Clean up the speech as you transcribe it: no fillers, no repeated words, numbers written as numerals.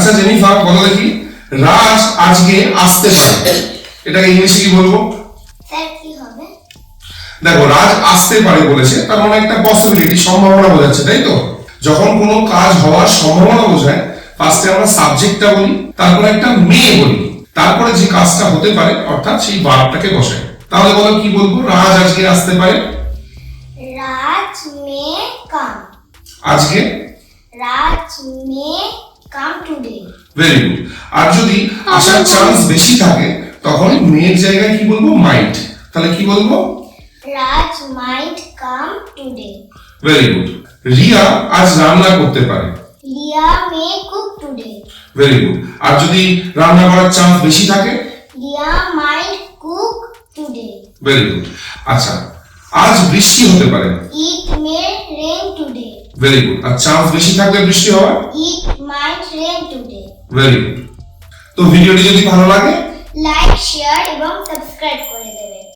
আচ্ছা জেনিফার বলো দেখি, রাজ আজকে আসতে পারে, এটাকে ইংলিশে কি বলবো? স্যার কি হবে? দেখো রাজ আসতে পারে বলেছে, তার মানে একটা পসিবিলিটি, সম্ভাবনা বোঝাচ্ছে, তাই তো? যখন কোনো কাজ হওয়ার সম্ভাবনা বোঝায় ফার্স্টে আমরা সাবজেক্টটা বলি, তারপরে একটা মে বলি, তারপরে যে কাজটা হতে পারে অর্থাৎ সেই ভার্বটাকে বসাই। তাহলে বলো কি বলবো? রাজ আজকে আসতে পারে। রাজ মে কাম। আজকে Raj may come today. Very good. আর যদি আসার চান্স বেশি থাকে তখন মেয়ের জায়গায় কি বলবো? মাইট। তাহলে কি বলবো? Raj might come today. Very good. Riya আজ রান্না করতে পারে। Riya may cook today. Very good. আর যদি রান্না করার চান্স বেশি থাকে? Riya might cook today. Very good. আচ্ছা, আজ বৃষ্টি হতে পারে। It may rain today. Very good. আর চান্স বেশি থাকলে বৃষ্টি হওয়ার? It might rain today. Very good. তো ভিডিওটি যদি ভালো লাগে লাইক, শেয়ার এবং সাবস্ক্রাইব করে দিন।